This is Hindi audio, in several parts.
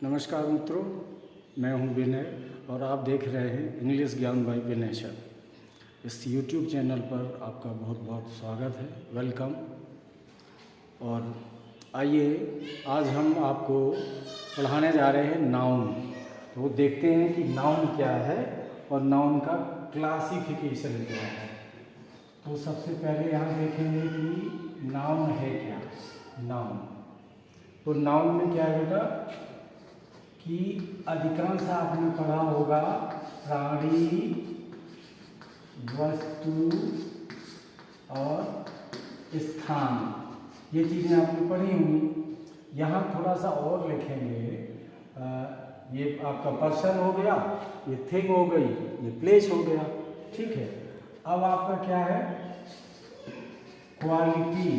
नमस्कार मित्रों, मैं हूं विनय और आप देख रहे हैं इंग्लिश ज्ञान बाय विनय सर। इस यूट्यूब चैनल पर आपका बहुत बहुत स्वागत है, वेलकम। और आइए आज हम आपको पढ़ाने जा रहे हैं नाउन। तो देखते हैं कि नाउन क्या है और नाउन का क्लासिफिकेशन क्या है। तो सबसे पहले यहाँ देखेंगे कि नाउन है क्या। नाउन, तो नाउन में क्या है बेटा कि अधिकांश आपने पढ़ा होगा प्राणी, वस्तु और स्थान, ये चीज़ें आपने पढ़ी होंगी। यहाँ थोड़ा सा और लिखेंगे, ये आपका पर्सन हो गया, ये थिंग हो गई, ये प्लेस हो गया, ठीक है। अब आपका क्या है, quality,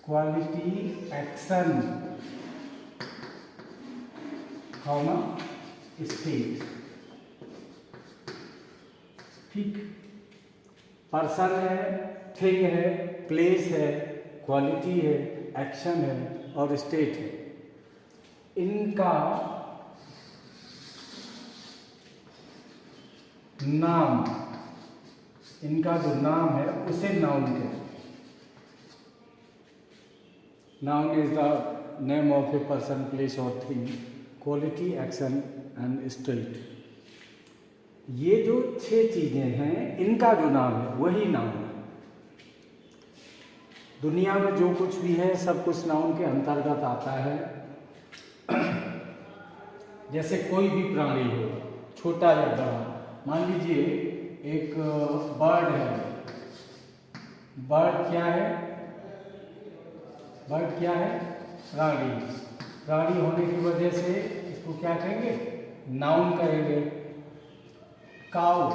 quality action, comma state, ठीक। पर्सन है, थिंग है, प्लेस है, क्वालिटी है, एक्शन है और स्टेट है। इनका नाम, इनका जो नाम है उसे नाउन कहते हैं। Noun is the name of a person, place और thing, quality, action and state. ये जो 6 चीजें हैं, इनका जो नाम है वही नाउन है। दुनिया में जो कुछ भी है सब कुछ नाउन के अंतर्गत आता है। जैसे कोई भी प्राणी हो, छोटा या बड़ा, मान लीजिए एक बर्ड है। बर्ड क्या है? बर्ड क्या है? प्राणी। प्राणी होने की वजह से इसको क्या कहेंगे? नाउन कहेंगे। काऊ,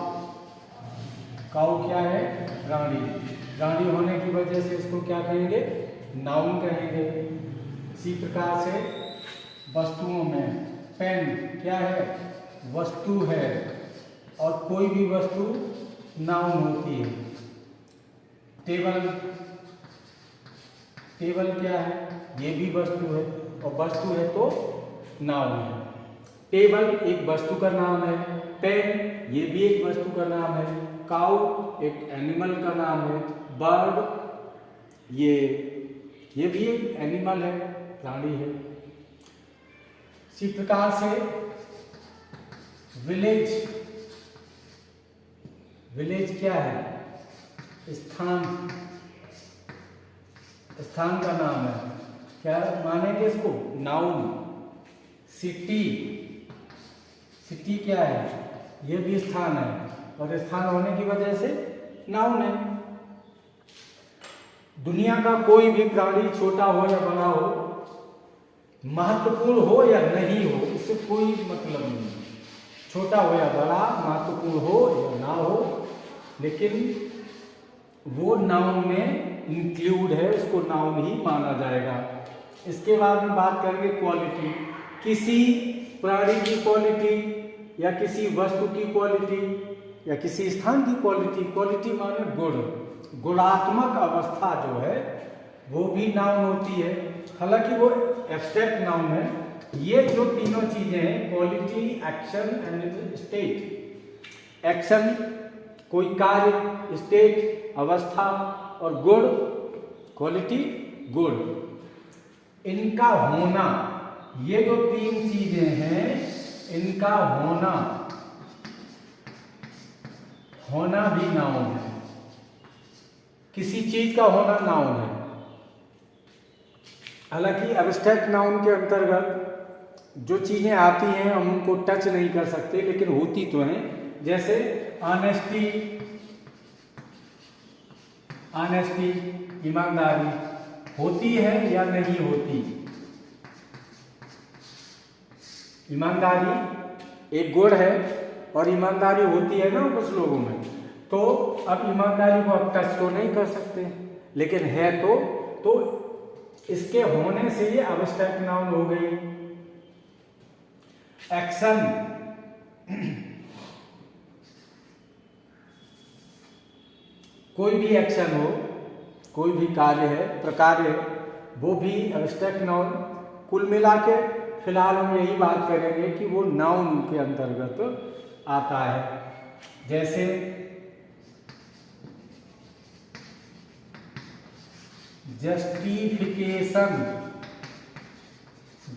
काऊ क्या है? प्राणी। प्राणी होने की वजह से इसको क्या कहेंगे? नाउन कहेंगे। इसी प्रकार से वस्तुओं में पेन क्या है? वस्तु है, और कोई भी वस्तु नाउन होती है। टेबल, टेबल क्या है? ये भी वस्तु है, और वस्तु है तो नाउन है। टेबल एक वस्तु का नाम है, पेन ये भी एक वस्तु का नाम है, काऊ एक एनिमल का नाम है, बर्ड ये भी एक एनिमल है, प्राणी है। इसी प्रकार से विलेज, विलेज क्या है? स्थान, स्थान का नाम है, क्या मानेंगे इसको? नाउन। सिटी, सिटी क्या है? ये भी स्थान है, और स्थान होने की वजह से नाउन है। दुनिया का कोई भी प्राणी, छोटा हो या बड़ा हो, महत्वपूर्ण हो या नहीं हो, इससे कोई मतलब नहीं। छोटा हो या बड़ा, महत्वपूर्ण हो या ना हो, लेकिन वो नाउन में इंक्लूड है, उसको नाउन ही माना जाएगा। इसके बाद में बात करेंगे क्वालिटी। किसी प्राणी की क्वालिटी या किसी वस्तु की क्वालिटी या किसी स्थान की क्वालिटी। क्वालिटी माने गुण, गुणात्मक अवस्था जो है वो भी नाउन होती है। हालांकि वो एब्स्ट्रैक्ट नाउन है। ये जो तीनों चीजें हैं, quality, action and state. Action कोई कार्य, स्टेट अवस्था, और गुण क्वालिटी गुण। इनका होना, ये जो 3 चीजें हैं, इनका होना, होना भी नाउन है। किसी चीज का होना नाउन है। हालांकि एब्स्ट्रैक्ट नाउन के अंतर्गत जो चीजें आती हैं हम उनको टच नहीं कर सकते, लेकिन होती तो हैं। जैसे ऑनेस्टी, ऑनेस्टी ईमानदारी होती है या नहीं होती? ईमानदारी एक गुण है, और ईमानदारी होती है ना कुछ लोगों में। तो अब ईमानदारी को आप टच तो नहीं कर सकते, लेकिन है तो इसके होने से ये एब्स्ट्रैक्ट नाउन हो गई। एक्शन, कोई भी एक्शन हो, कोई भी कार्य है, प्रकार है, वो भी एब्स्ट्रैक्ट नाउन कुल मिला के फिलहाल हम यही बात करेंगे कि वो नाउन के अंतर्गत आता है। जैसे जस्टिफिकेशन,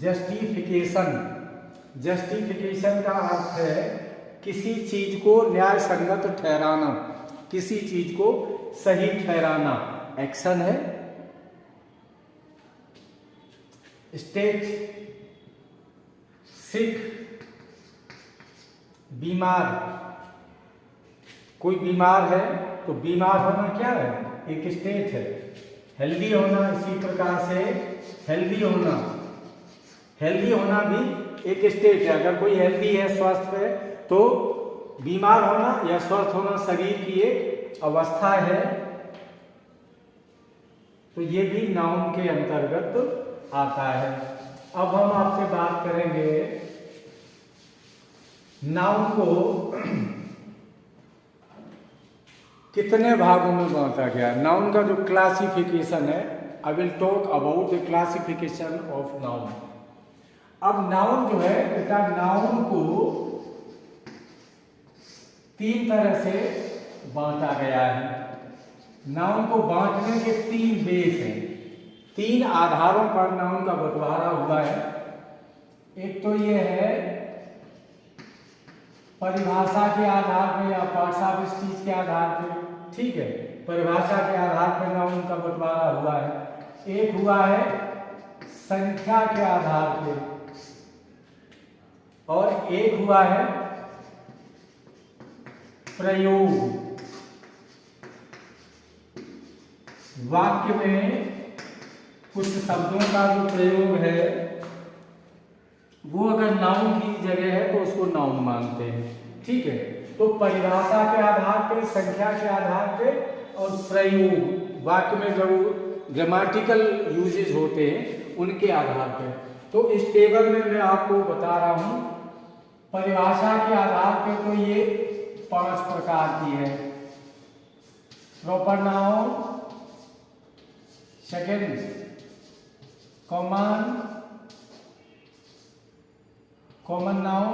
जस्टिफिकेशन, जस्टिफिकेशन का अर्थ है किसी चीज को न्याय संगत ठहराना, किसी चीज को सही ठहराना, एक्शन है। स्टेट, सिक, बीमार, कोई बीमार है तो बीमार होना क्या है, एक स्टेट है। हेल्दी होना, इसी प्रकार से हेल्दी होना, हेल्दी होना भी एक स्टेट है। अगर कोई हेल्दी है, स्वस्थ है, तो बीमार होना या स्वस्थ होना शरीर की एक अवस्था है, तो ये भी नाउन के अंतर्गत आता है। अब हम आपसे बात करेंगे नाउन को कितने भागों में बांटा गया है। नाउन का जो क्लासिफिकेशन है, I will talk about the classification of noun. अब नाउन जो है बेटा, नाउन को 3 तरह से बांटा गया है। नाउन को बांटने के 3 बेस हैं, 3 आधारों पर नाउन का बंटवारा हुआ है। एक तो ये है परिभाषा के आधार पर या पार्ट्स ऑफ स्पीच के आधार पर, ठीक है, परिभाषा के आधार पर नाउन का बंटवारा हुआ है। एक हुआ है संख्या के आधार पर, और एक हुआ है प्रयोग। वाक्य में कुछ शब्दों का जो प्रयोग है वो अगर नाउन की जगह है तो उसको नाउन मानते हैं, ठीक है। तो परिभाषा के आधार पे, संख्या के आधार पे और प्रयोग, वाक्य में जो ग्रामेटिकल यूजेज होते हैं उनके आधार पे। तो इस टेबल में मैं आपको बता रहा हूं, परिभाषा के आधार पे तो ये 5 प्रकार की है। Proper noun, second common, common noun,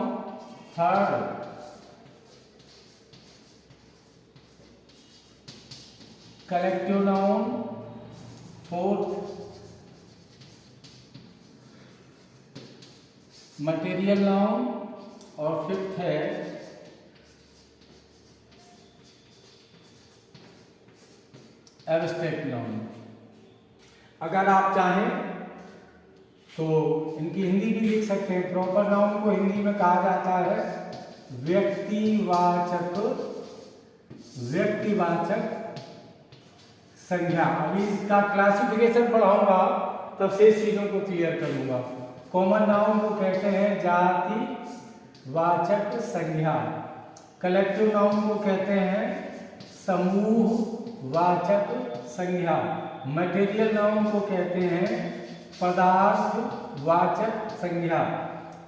third collective noun, fourth material noun, और फिफ्थ है एब्स्ट्रैक्ट नाउन। अगर आप चाहें तो इनकी हिंदी भी लिख सकते हैं। प्रॉपर नाउन को हिंदी में कहा जाता है व्यक्तिवाचक, व्यक्तिवाचक संज्ञा। अभी इसका क्लासिफिकेशन पढ़ाऊंगा तब शेष चीजों को क्लियर करूंगा। कॉमन नाउन को कहते हैं जातिवाचक संज्ञा। कलेक्टिव नाउन को कहते हैं समूहवाचक संज्ञा। मटेरियल नाउन को कहते हैं पदार्थवाचक संज्ञा।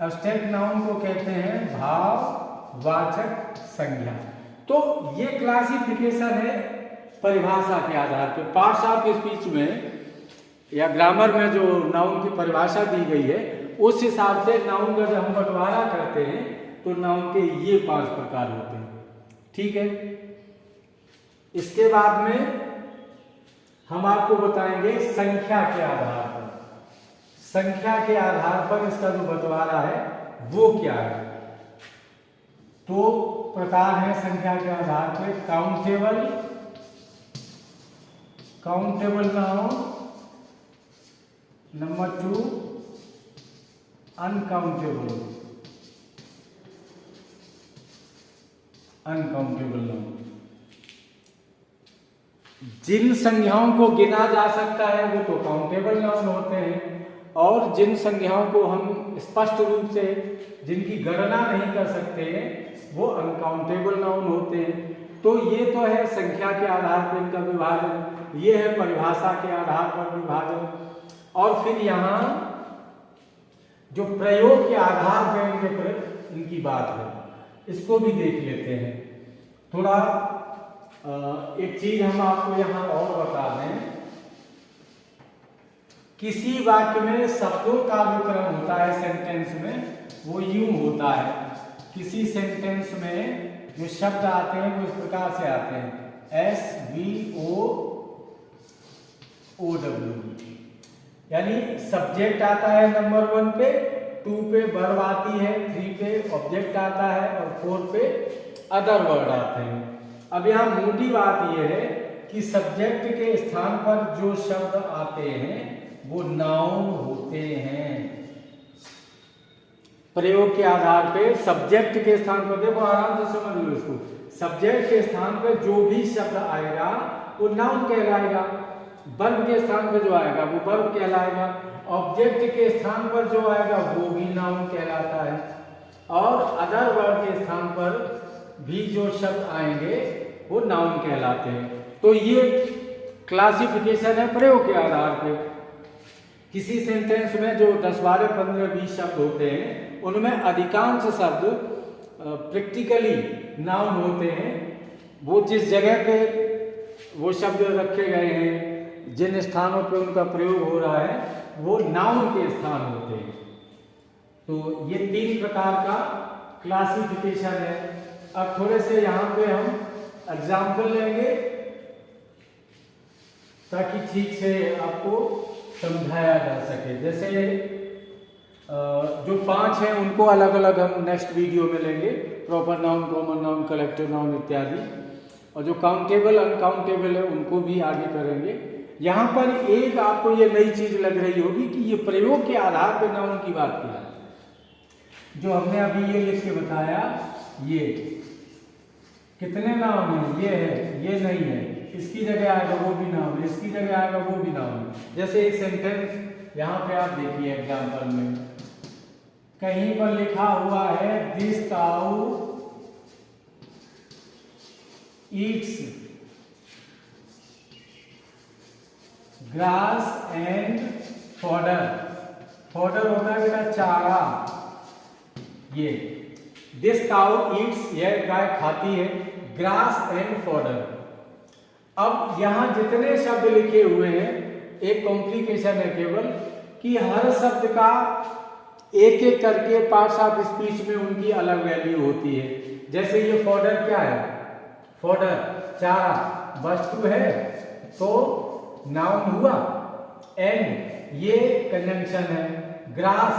एब्स्ट्रैक्ट नाउन को कहते हैं भाववाचक संज्ञा। तो ये क्लासिफिकेशन है परिभाषा के आधार पर। पार्ट्स ऑफ स्पीच में या ग्रामर में जो नाउन की परिभाषा दी गई है उस हिसाब से नाउन का जब हम बंटवारा करते हैं तो नाउन के ये 5 प्रकार होते हैं, ठीक है। इसके बाद में हम आपको बताएंगे संख्या के आधार पर। संख्या के आधार पर इसका जो बंटवारा है वो क्या है। तो प्रकार है संख्या के आधार पर countable, countable noun, number 2 uncountable, uncountable noun. जिन संज्ञाओं को गिना जा सकता है वो तो काउंटेबल नाउन होते हैं, और जिन संज्ञाओं को हम स्पष्ट रूप से जिनकी गणना नहीं कर सकते वो अनकाउंटेबल नाउन होते हैं। तो ये तो है संख्या के आधार पर इनका विभाजन, ये है परिभाषा के आधार पर विभाजन। और फिर यहाँ जो प्रयोग के आधार पर इनकी बात है, इसको भी देख लेते हैं। थोड़ा एक चीज हम आपको यहाँ और बता दें किसी वाक्य में शब्दों का जो क्रम होता है सेंटेंस में वो यूं होता है। किसी सेंटेंस में जो शब्द आते हैं वो इस प्रकार से आते हैं SVOOW, यानी सब्जेक्ट आता है नंबर 1 पे, 2 पे वर्ब आती है, 3 पे ऑब्जेक्ट आता है और 4 पे अदर वर्ड आते हैं। अब यहाँ मोटी बात यह है कि सब्जेक्ट के स्थान पर जो शब्द आते हैं वो नाउन होते हैं। प्रयोग के आधार पे सब्जेक्ट के स्थान पर, देखो आराम से समझ लो इसको, सब्जेक्ट के स्थान पर जो भी शब्द आएगा वो नाउन कहलाएगा, वर्ब के स्थान पर जो आएगा वो वर्ब कहलाएगा, ऑब्जेक्ट के स्थान पर जो आएगा वो भी नाउन कहलाता है, और अदर वर्ड के स्थान पर भी जो शब्द आएंगे वो नाउन कहलाते हैं। तो ये क्लासिफिकेशन है प्रयोग के आधार पे। किसी सेंटेंस में जो 10, 12, 15, 20 शब्द होते हैं उनमें अधिकांश शब्द प्रैक्टिकली नाउन होते हैं। वो जिस जगह पे वो शब्द रखे गए हैं, जिन स्थानों पे उनका प्रयोग हो रहा है वो नाउन के स्थान होते हैं। तो ये 3 प्रकार का क्लासिफिकेशन है। अब थोड़े से यहाँ पे हम एग्जाम्पल लेंगे ताकि ठीक से आपको समझाया जा सके। जैसे जो 5 हैं उनको अलग अलग हम नेक्स्ट वीडियो में लेंगे, proper noun, common noun, collective noun इत्यादि, और जो काउंटेबल अनकाउंटेबल है उनको भी आगे करेंगे। यहाँ पर एक आपको ये नई चीज लग रही होगी कि ये प्रयोग के आधार पर नाउन की बात किया है। जो हमने अभी ये लिख के बताया, ये कितने नाउन है, ये है, ये नहीं है, इसकी जगह आएगा वो भी नाउन है, इसकी जगह आएगा वो भी नाउन है। जैसे एक सेंटेंस यहाँ पे आप देखिए एग्जाम्पल में, कहीं पर लिखा हुआ है this cow Yeats grass and fodder. Fodder होता है बेटा चारा। ये दिस काऊ ईट्स, यह गाय खाती है, ग्रास एंड फॉडर। अब यहां जितने शब्द लिखे हुए हैं, एक कॉम्प्लिकेशन है केवल कि हर शब्द का एक एक करके पार्ट्स ऑफ स्पीच में उनकी अलग वैल्यू होती है। जैसे ये फॉडर क्या है, फॉडर चारा, वस्तु है तो नाउन हुआ, एंड ये कंजंक्शन है, ग्रास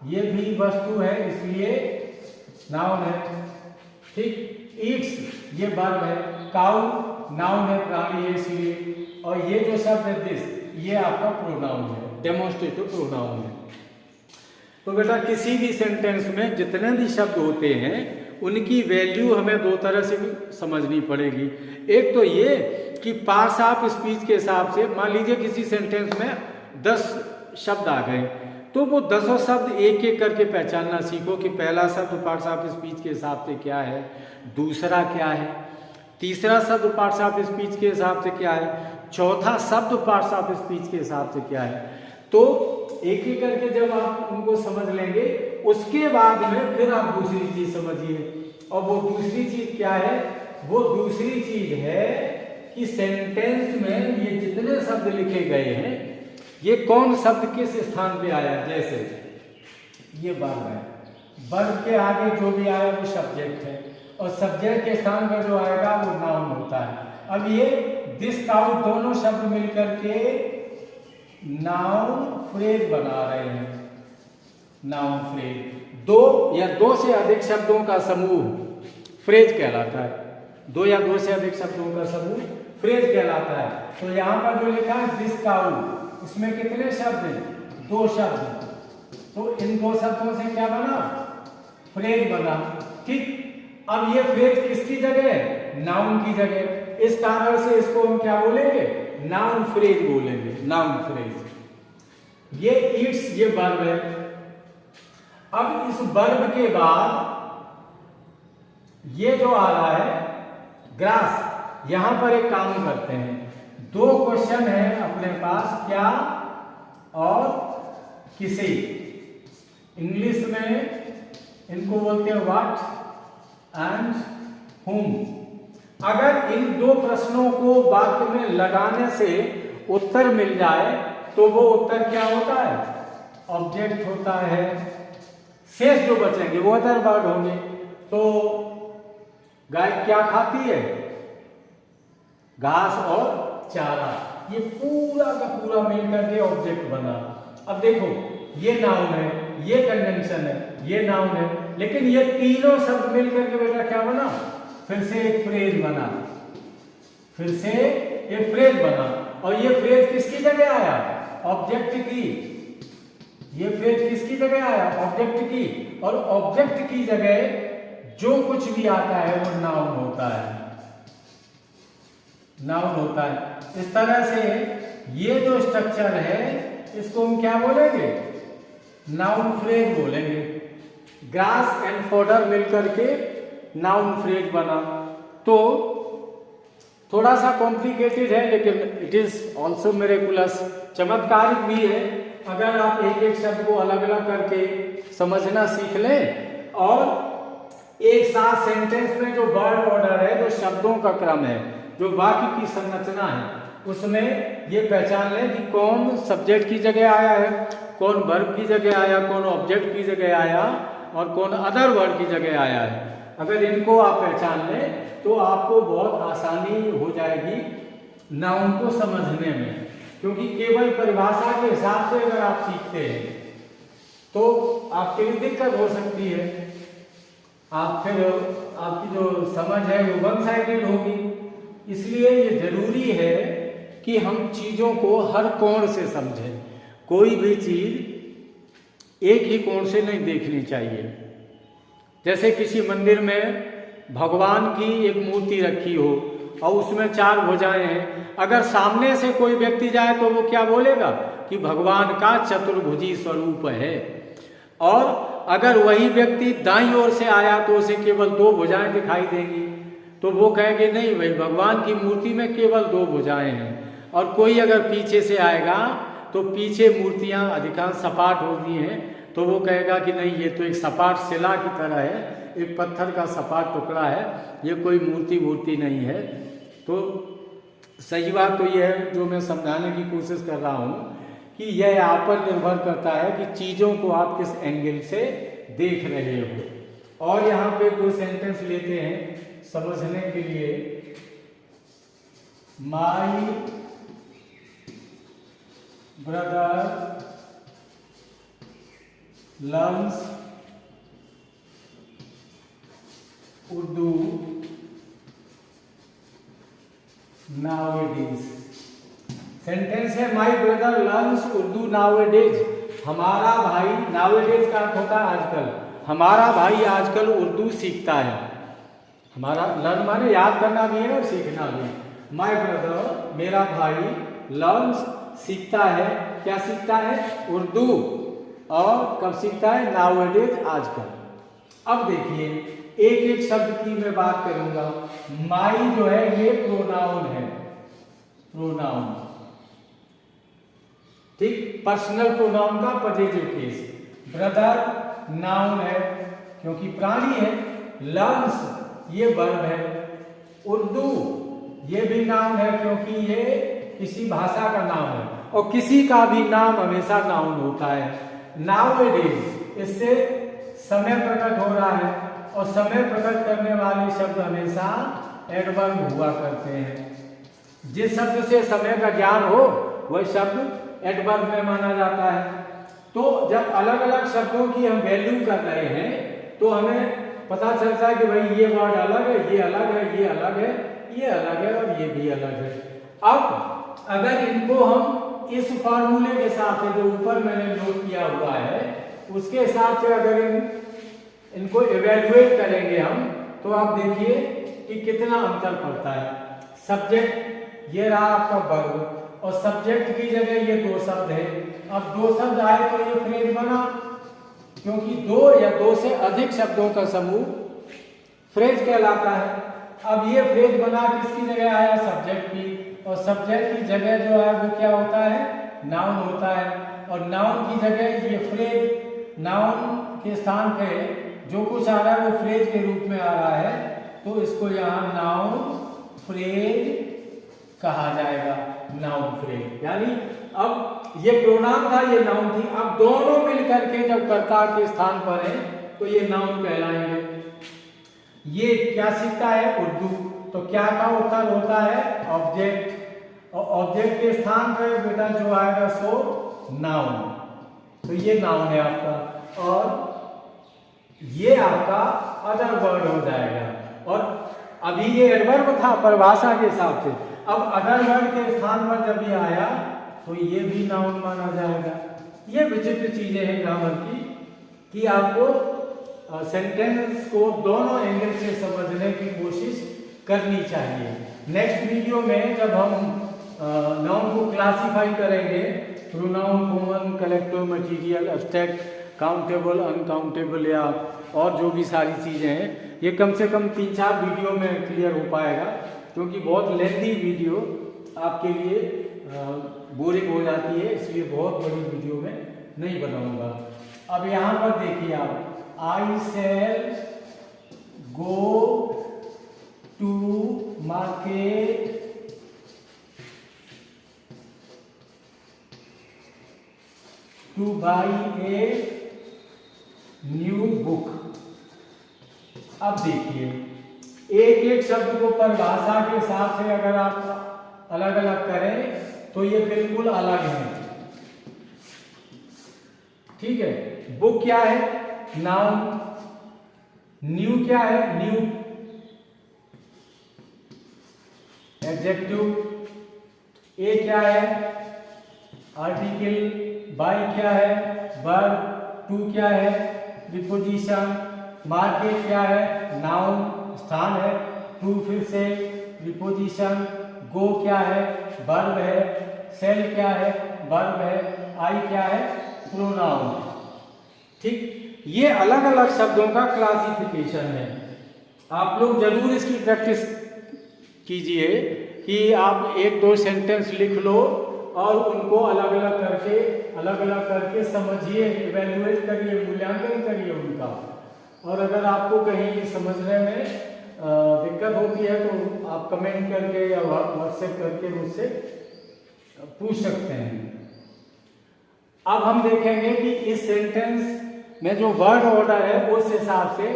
ये भी वस्तु है इसलिए नाउन है, ठीक। ईट्स ये वर्ब है, काउ नाउन है, प्राणी है इसलिए, और ये जो शब्द है दिस, ये आपका प्रोनाउन है, डेमोन्स्ट्रेटिव प्रोनाउन है। तो बेटा किसी भी सेंटेंस में जितने भी शब्द होते हैं उनकी वैल्यू हमें 2 तरह से समझनी पड़ेगी। एक तो ये कि पार्ट्स ऑफ स्पीच के हिसाब से, मान लीजिए किसी सेंटेंस में 10 शब्द आ गए, तो वो 10 शब्द एक एक करके पहचानना सीखो कि पहला शब्द पार्ट्स ऑफ स्पीच के हिसाब से क्या है, दूसरा क्या है, तीसरा शब्द पार्ट्स ऑफ स्पीच के हिसाब से क्या है, चौथा शब्द पार्ट्स ऑफ स्पीच के हिसाब से क्या है। तो एक एक करके जब आप उनको समझ लेंगे, उसके बाद में फिर आप दूसरी चीज समझिए। और वो दूसरी चीज क्या है, वो दूसरी चीज है कि सेंटेंस में ये जितने शब्द लिखे गए हैं ये कौन शब्द किस स्थान पे आया। जैसे ये वर्ब है, वर्ब के आगे जो भी आया वो सब्जेक्ट है, और सब्जेक्ट के स्थान पर जो आएगा वो नाउन होता है। अब ये दिस काउ दोनों शब्द मिलकर के नाउन फ्रेज बना रहे हैं। नाउन फ्रेज, 2 या 2 से अधिक शब्दों का समूह फ्रेज कहलाता है। 2 या 2 से अधिक शब्दों का समूह फ्रेज कहलाता है। तो यहाँ पर जो लिखा है दिस काउ, इसमें कितने शब्द हैं, 2 शब्द, तो इन 2 शब्दों से क्या बना, फ्रेज बना, ठीक। अब ये फ्रेज किसकी जगह है, नाउन की जगह। इस कारण से इसको हम क्या बोलेंगे, नाउन फ्रेज बोलेंगे, नाउन फ्रेज। ये ईट्स ये वर्ब है। अब इस वर्ब के बाद ये जो आ रहा है ग्रास, यहां पर एक काम करते हैं, 2 क्वेश्चन है अपने पास, क्या और किसे। इंग्लिश में इनको बोलते हैं व्हाट एंड whom। अगर इन 2 प्रश्नों को वाक्य में लगाने से उत्तर मिल जाए तो वो उत्तर क्या होता है, ऑब्जेक्ट होता है। शेष जो बचेंगे वो अदर वर्ड होंगे। तो गाय क्या खाती है, घास और चारा। ये पूरा का पूरा मिल करके ऑब्जेक्ट बना। अब देखो ये नाउन है, ये कंजंक्शन है, ये नाउन है, लेकिन ये तीनों शब्द मिल करके बेटा क्या बना, फिर से एक फ्रेज बना, फिर से एक फ्रेज बना। और ये फ्रेज किसकी जगह आया, ऑब्जेक्ट की। ये फ्रेज किसकी जगह आया, ऑब्जेक्ट की। और ऑब्जेक्ट की जगह जो कुछ भी आता है वो नाउन होता है, नाउन होता है। इस तरह से ये जो स्ट्रक्चर है इसको हम क्या बोलेंगे, नाउन फ्रेज बोलेंगे। ग्रास एंड फॉडर मिलकर के नाउन फ्रेज बना। तो थोड़ा सा कॉम्प्लिकेटेड है लेकिन इट इज ऑल्सो मिरेकुलस, चमत्कारिक भी है अगर आप एक एक शब्द को अलग अलग करके समझना सीख लें। और एक साथ सेंटेंस में जो वर्ड ऑर्डर है, जो शब्दों का क्रम है, जो वाक्य की संरचना है, उसमें ये पहचान लें कि कौन सब्जेक्ट की जगह आया है, कौन वर्ब की जगह आया, कौन ऑब्जेक्ट की जगह आया और कौन अदर वर्ड की जगह आया है। अगर इनको आप पहचान लें तो आपको बहुत आसानी हो जाएगी नाउन को समझने में। क्योंकि केवल परिभाषा के हिसाब से अगर आप सीखते हैं तो आपके लिए दिक्कत हो सकती है, आप फिर आपकी जो समझ है वो वन साइडेड होगी। इसलिए ये जरूरी है कि हम चीजों को हर कोण से समझें। कोई भी चीज एक ही कोण से नहीं देखनी चाहिए। जैसे किसी मंदिर में भगवान की एक मूर्ति रखी हो और उसमें 4 भुजाएं हैं, अगर सामने से कोई व्यक्ति जाए तो वो क्या बोलेगा कि भगवान का चतुर्भुजी स्वरूप है। और अगर वही व्यक्ति दाईं ओर से आया तो उसे केवल 2 भुजाएं दिखाई देंगी, तो वो कहेंगे नहीं भाई भगवान की मूर्ति में केवल 2 भुजाएं हैं। और कोई अगर पीछे से आएगा तो पीछे मूर्तियां अधिकांश सपाट होती हैं, तो वो कहेगा कि नहीं ये तो एक सपाट शिला की तरह है, एक पत्थर का सपाट टुकड़ा है, ये कोई मूर्ति नहीं है। तो सही बात तो यह है जो मैं समझाने की कोशिश कर रहा हूँ कि यह आप पर निर्भर करता है कि चीज़ों को आप किस एंगल से देख रहे हो। और यहाँ पे 2 सेंटेंस लेते हैं समझने के लिए। My brother learns Urdu nowadays. Sentence है my brother learns Urdu nowadays. हमारा भाई, नाउएडेज का अर्थ होता है आजकल, हमारा भाई आजकल उर्दू सीखता है। हमारा लर्न माने याद करना भी है और सीखना भी है। माई ब्रदर मेरा भाई, लर्न्स सीखता है, क्या सीखता है, उर्दू। और कब सीखता है, नाउएडेज आजकल। अब देखिए एक एक शब्द की मैं बात करूंगा। माई जो है ये प्रोनाउन है, प्रोनाउन, ठीक, पर्सनल प्रोनाउन का पॉजिटिव केस। ब्रदर नाउन है क्योंकि प्राणी है। लर्न्स ये वर्ब है। उर्दू ये भी नाउन है क्योंकि ये किसी भाषा का नाम है, और किसी का भी नाम हमेशा नाउन होता है। नाउएडेज इससे समय प्रकट हो रहा है, और समय प्रकट करने वाले शब्द हमेशा एडवर्ब हुआ करते हैं। जिस शब्द से समय का ज्ञान हो वह शब्द एडवर्ब में माना जाता है। तो जब अलग अलग शब्दों की हम वैल्यू कर रहे हैं तो हमें पता चलता है कि भाई ये वर्ड अलग है, ये अलग है, ये अलग है, ये अलग है और ये भी अलग है। अब अगर इनको हम इस फॉर्मूले के हिसाब से जो ऊपर मैंने नोट किया हुआ है उसके हिसाब से अगर इनको इवेल्युएट करेंगे हम, तो आप देखिए कि कितना अंतर पड़ता है। सब्जेक्ट ये रहा आपका वर्ब, और सब्जेक्ट की जगह ये 2 शब्द है। अब 2 शब्द आए तो ये फ्रेज बना, क्योंकि 2 या 2 से अधिक शब्दों का समूह फ्रेज कहलाता है। अब ये फ्रेज बना किसकी जगह आया, सब्जेक्ट की, और सब्जेक्ट की जगह जो है वो क्या होता है, नाउन होता है। और नाउन की जगह ये फ्रेज, नाउन के स्थान पे जो कुछ आ रहा है वो फ्रेज के रूप में आ रहा है, तो इसको यहाँ नाउन फ्रेज कहा जाएगा। नाउन फ्रेज यानी अब ये प्रोनाउन था, ये नाउन थी। अब दोनों मिलकर के जब कर्ता के स्थान पर है तो ये नाउन कहलाएंगे। ये क्या सीखता है? उर्दू। तो क्या का उत्तर होता है? ऑब्जेक्ट। और ऑब्जेक्ट के स्थान पर बेटा जो आएगा सो नाउन। तो ये नाउन है आपका, और ये आपका अदर वर्ड हो जाएगा। और अभी ये एडवर्ब था परिभाषा के हिसाब से, अब अदर वर्ड के स्थान पर जब ये आया तो ये भी नाउन माना जाएगा। ये विचित्र चीजें हैं ग्रामर की कि आपको सेंटेंस को दोनों एंगल से समझने की कोशिश करनी चाहिए। नेक्स्ट वीडियो में जब हम नाउन को क्लासिफाई करेंगे, pronoun, common, collective, material, abstract, countable, uncountable या और जो भी सारी चीज़ें हैं, ये कम से कम 3-4 वीडियो में क्लियर हो पाएगा, क्योंकि बहुत लेंथी वीडियो आपके लिए बोरिंग हो जाती है, इसलिए बहुत बड़ी वीडियो में नहीं बनाऊंगा। अब यहाँ पर देखिए आप, I shall go to market to buy a new book. अब देखिए, एक एक शब्द को परिभाषा के हिसाब से अगर आप अलग अलग करें तो ये बिल्कुल अलग है। ठीक है, बुक क्या है? नाउन। न्यू क्या है? New adjective. ए क्या है? आर्टिकल। बाई क्या है? वर्ब। टू क्या है? प्रीपोजिशन। मार्केट क्या है? नाउन, स्थान है। टू फिर से प्रीपोजिशन। गो क्या है? वर्ब है। सेल क्या है? वर्ब है। आई क्या है? प्रोनाउन। ठीक, ये अलग अलग शब्दों का क्लासिफिकेशन है। आप लोग जरूर इसकी प्रैक्टिस कीजिए कि आप 1-2 सेंटेंस लिख लो और उनको अलग अलग करके समझिए, इवैल्यूएट करिए, मूल्यांकन करिए उनका। और अगर आपको कहीं समझने में दिक्कत होती है तो आप कमेंट करके या व्हाट्सएप करके मुझसे पूछ सकते हैं। अब हम देखेंगे कि इस सेंटेंस में जो वर्ड ऑर्डर है उस हिसाब से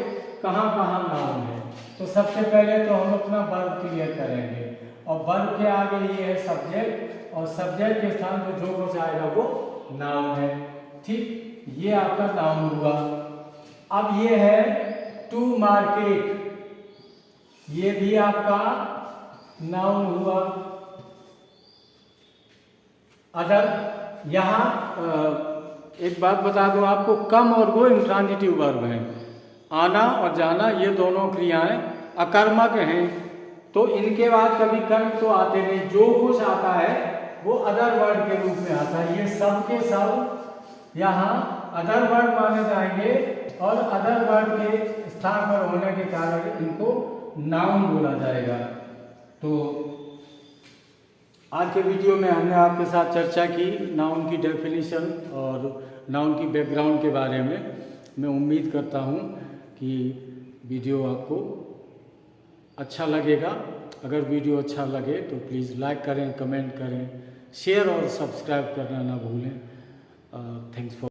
कहाँ कहाँ नाउन है। तो सबसे पहले तो हम अपना वर्ब क्लियर करेंगे, और वर्ब के आगे ये है सब्जेक्ट, और सब्जेक्ट के स्थान पर जो कुछ आएगा वो नाउन है। ठीक, ये आपका नाउन हुआ। अब ये है टू मार्केट, ये भी आपका नाउन हुआ। अदर, यहाँ एक बात बता दूं आपको, कम और गो इंट्रांजिटिव वर्ब हैं। आना और जाना ये दोनों क्रियाएं अकर्मक हैं, तो इनके बाद कभी कर्म तो आते नहीं। जो कुछ आता है वो अदर वर्ड के रूप में आता है। ये सब के सब यहाँ अदर वर्ड माने जाएंगे, और अदर वर्ड के स्थान पर होने के कारण इनको नाउन बोला जाएगा। तो आज के वीडियो में हमने आपके साथ चर्चा की नाउन की डेफिनेशन और नाउन की बैकग्राउंड के बारे में। मैं उम्मीद करता हूँ कि वीडियो आपको अच्छा लगेगा। अगर वीडियो अच्छा लगे तो प्लीज़ लाइक करें, कमेंट करें, शेयर और सब्सक्राइब करना ना भूलें। Thanks for